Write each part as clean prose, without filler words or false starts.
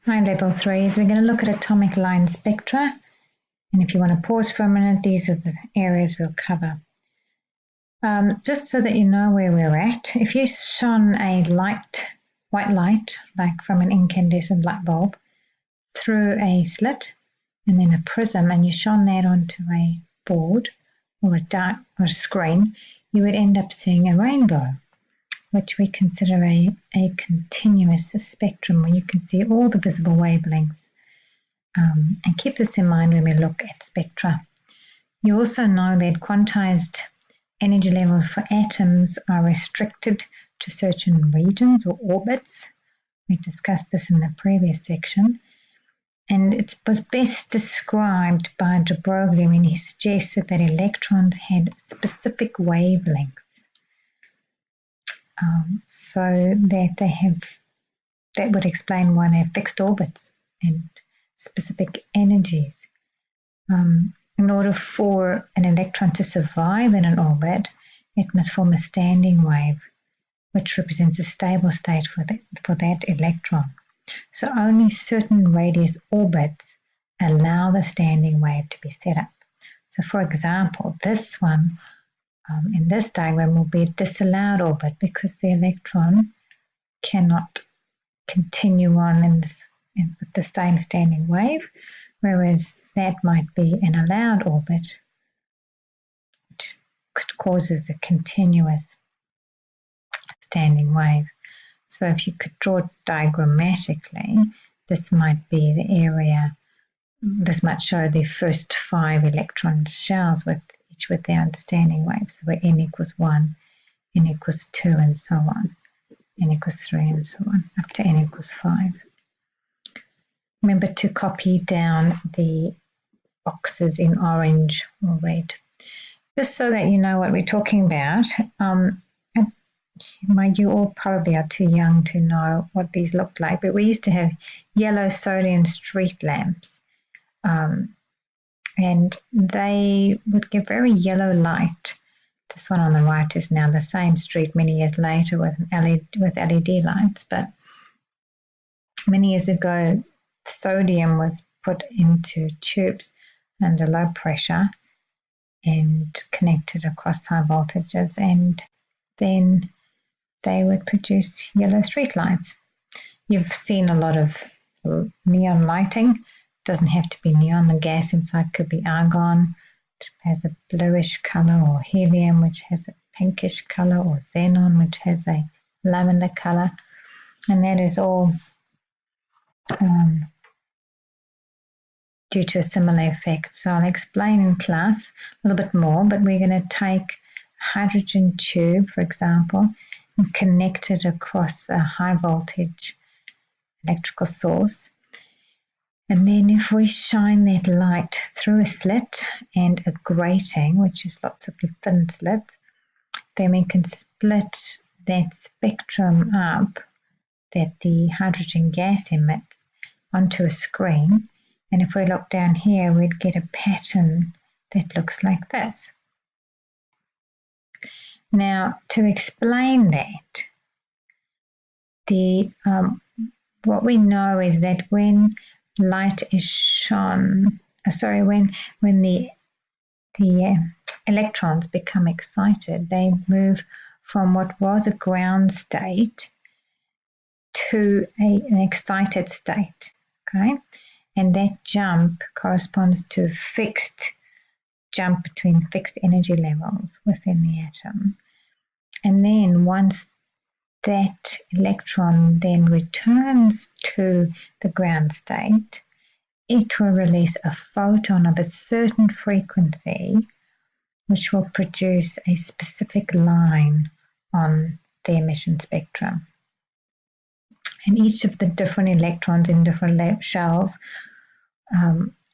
Hi, Level 3s. We're going to look at atomic line spectra. And if you want to pause for a minute, these are the areas we'll cover. Just so that you know where we're at, if you shone a white light, like from an incandescent light bulb, through a slit and then a prism, and you shone that onto a board or a screen, you would end up seeing a rainbow, which we consider a continuous spectrum where you can see all the visible wavelengths. And keep this in mind when we look at spectra. You also know that quantized energy levels for atoms are restricted to certain regions or orbits. We discussed this in the previous section. And it was best described by de Broglie when he suggested that electrons had specific wavelengths. So that that would explain why they have fixed orbits and specific energies. In order for an electron to survive in an orbit, it must form a standing wave, which represents a stable state for that electron. So only certain radius orbits allow the standing wave to be set up. So for example, this one in this diagram will be a disallowed orbit because the electron cannot continue on with the same standing wave, whereas that might be an allowed orbit, which causes a continuous standing wave. So if you could draw it diagrammatically, this might be the area, this might show the first 5 electron shells each with their own standing waves, where n equals 1, n equals 2, and so on, n equals 3, and so on, up to n equals 5. Remember to copy down the boxes in orange or red, just so that you know what we're talking about. You all probably are too young to know what these looked like, but we used to have yellow sodium street lamps, and they would give very yellow light. This one on the right is now the same street many years later with LED lights, but many years ago sodium was put into tubes under low pressure and connected across high voltages, and then they would produce yellow street lights. You've seen a lot of neon lighting. It doesn't have to be neon. The gas inside could be argon, which has a bluish color, or helium, which has a pinkish color, or xenon, which has a lavender color. And that is all due to a similar effect. So I'll explain in class a little bit more, but we're going to take a hydrogen tube, for example, and connect it across a high voltage electrical source. And then if we shine that light through a slit and a grating, which is lots of thin slits, then we can split that spectrum up that the hydrogen gas emits onto a screen. And if we look down here, we'd get a pattern that looks like this. Now, to explain that, what we know is that when light is shone, when the electrons become excited, they move from what was a ground state to an excited state, okay? And that jump corresponds to a fixed jump between fixed energy levels within the atom. And then once that electron then returns to the ground state, it will release a photon of a certain frequency, which will produce a specific line on the emission spectrum. And each of the different electrons in different shells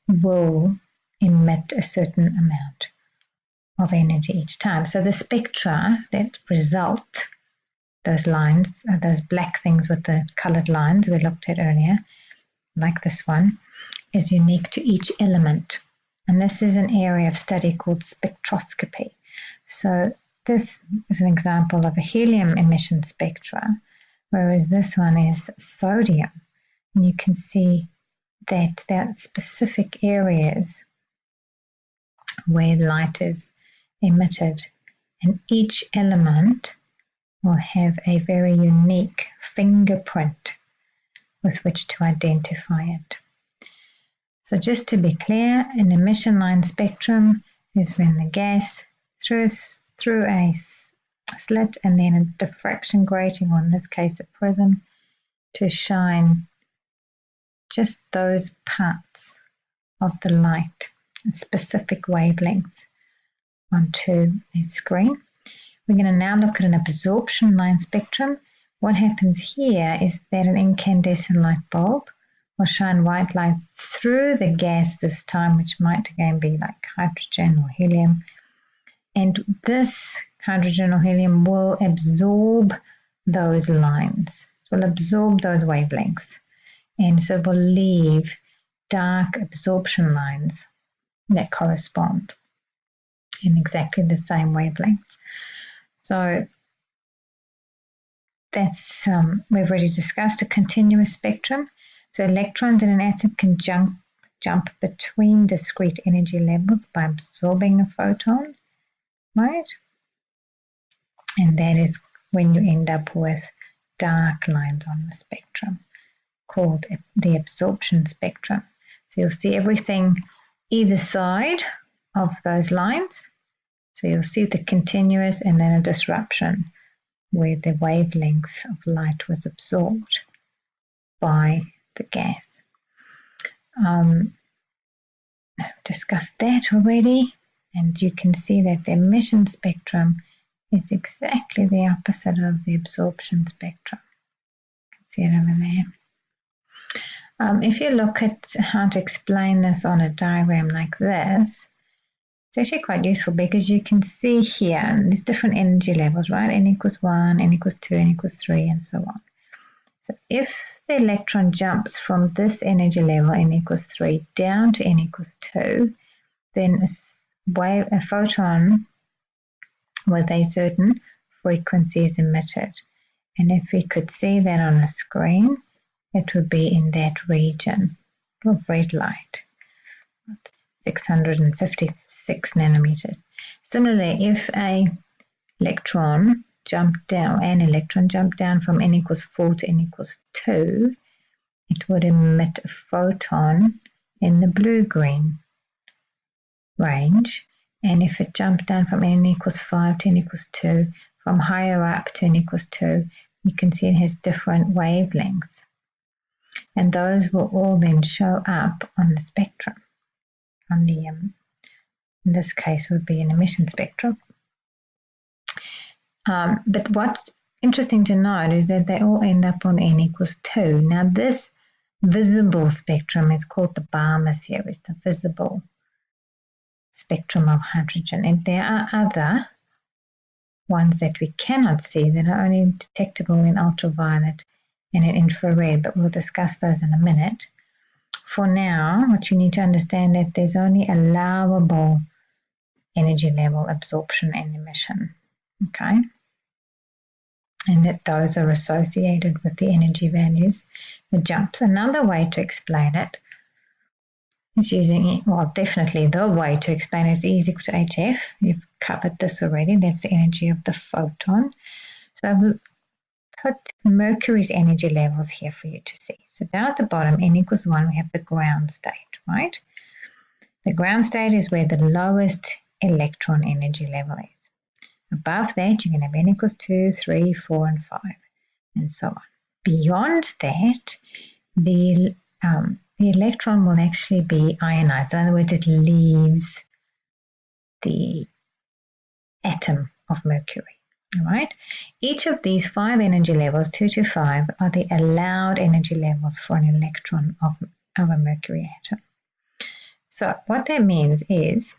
will emit a certain amount of energy each time. So the spectra that result, those lines, those black things with the colored lines we looked at earlier, like this one, is unique to each element. And this is an area of study called spectroscopy. So this is an example of a helium emission spectra, whereas this one is sodium. And you can see that there are specific areas where light is emitted, and each element will have a very unique fingerprint with which to identify it. So just to be clear, an emission line spectrum is when the gas through a slit and then a diffraction grating, or in this case a prism, to shine just those parts of the light, specific wavelengths, onto a screen. We're going to now look at an absorption line spectrum. What happens here is that an incandescent light bulb will shine white light through the gas this time, which might again be like hydrogen or helium. And this hydrogen or helium will absorb those lines, will absorb those wavelengths. And so it will leave dark absorption lines that correspond in exactly the same wavelengths. So that's, we've already discussed a continuous spectrum. So electrons in an atom can jump between discrete energy levels by absorbing a photon, right? And that is when you end up with dark lines on the spectrum, called the absorption spectrum. So you'll see everything either side of those lines. So you'll see the continuous and then a disruption where the wavelength of light was absorbed by the gas. I've discussed that already, and you can see that the emission spectrum is exactly the opposite of the absorption spectrum. You can see it over there. If you look at how to explain this on a diagram like this, it's actually quite useful because you can see here there's different energy levels, right? N equals 1, N equals 2, N equals 3, and so on. So if the electron jumps from this energy level, N equals 3, down to N equals 2, then a photon with a certain frequency is emitted. And if we could see that on a screen, it would be in that region of red light. That's 656 nanometers. Similarly, if an electron jumped down from N equals 4 to N equals 2, it would emit a photon in the blue-green range. And if it jumped down from N equals 5 to N equals 2, from higher up to N equals 2, you can see it has different wavelengths. And those will all then show up on the spectrum. On the, in this case, would be an emission spectrum. But what's interesting to note is that they all end up on N equals 2. Now, this visible spectrum is called the Balmer series, the visible spectrum of hydrogen. And there are other ones that we cannot see that are only detectable in ultraviolet and in infrared, but we'll discuss those in a minute. For now, what you need to understand is that there's only allowable energy level absorption and emission, okay? And that those are associated with the energy values, the jumps. Another way to explain it is using, well, definitely the way to explain it is E is equal to HF. You've covered this already. That's the energy of the photon. So I've put Mercury's energy levels here for you to see. So down at the bottom, N equals 1, we have the ground state, right? The ground state is where the lowest electron energy level is. Above that, you can have N equals 2, 3, 4, and 5, and so on. Beyond that, the electron will actually be ionized. In other words, it leaves the atom of mercury. All right. Each of these 5 energy levels, 2 to 5, are the allowed energy levels for an electron of a mercury atom. So what that means is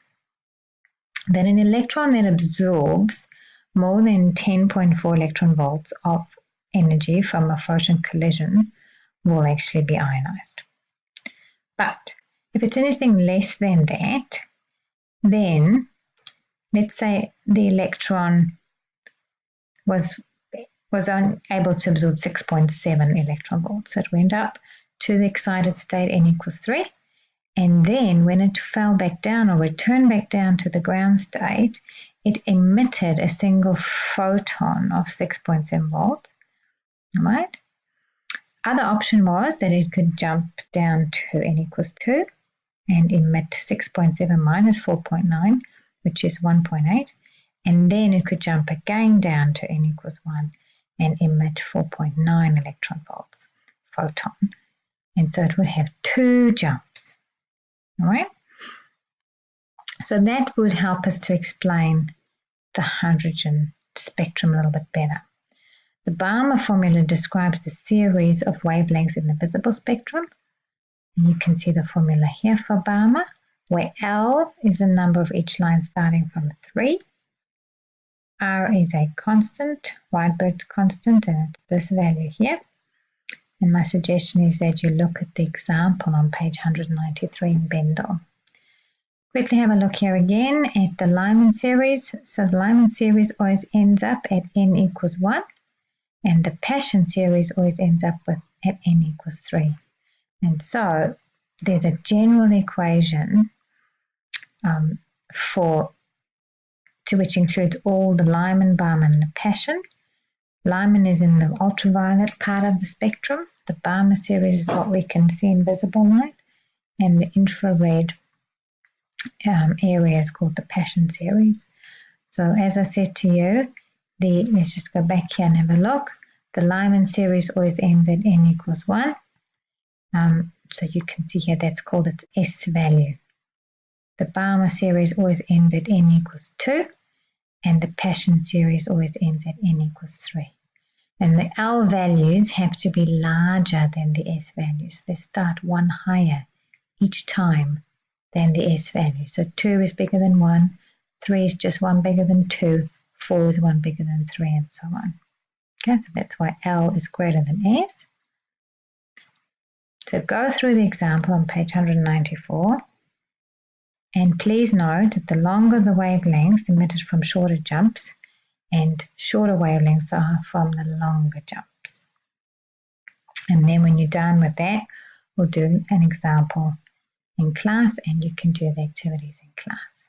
that an electron that absorbs more than 10.4 electron volts of energy from a photon collision will actually be ionized. But if it's anything less than that, then let's say the electron was only able to absorb 6.7 electron volts. So it went up to the excited state n equals 3. And then when it fell back down or returned back down to the ground state, it emitted a single photon of 6.7 volts. All right. Other option was that it could jump down to n equals 2 and emit 6.7 minus 4.9, which is 1.8. And then it could jump again down to n equals 1 and emit 4.9 electron volts photon. And so it would have 2 jumps. All right. So that would help us to explain the hydrogen spectrum a little bit better. The Balmer formula describes the series of wavelengths in the visible spectrum. And you can see the formula here for Balmer, where L is the number of each line starting from 3. R is a constant, Rydberg's constant, and it's this value here. And my suggestion is that you look at the example on page 193 in Bendel. Quickly have a look here again at the Lyman series. So the Lyman series always ends up at n equals 1, and the Paschen series always ends up at n equals 3. And so there's a general equation which includes all the Lyman, Balmer, and the Paschen. Lyman is in the ultraviolet part of the spectrum. The Balmer series is what we can see in visible light, and the infrared area is called the Paschen series. So as I said to you, let's just go back here and have a look. The Lyman series always ends at n equals 1. So you can see here that's called its S value. The Balmer series always ends at n equals 2, and the Paschen series always ends at n equals 3. And the L values have to be larger than the S values. They start 1 higher each time than the S value. So 2 is bigger than 1, 3 is just 1 bigger than 2, 4 is 1 bigger than 3, and so on. Okay, so that's why L is greater than S. So go through the example on page 194. And please note that the longer the wavelengths emitted from shorter jumps, and shorter wavelengths are from the longer jumps. And then when you're done with that, we'll do an example in class, and you can do the activities in class.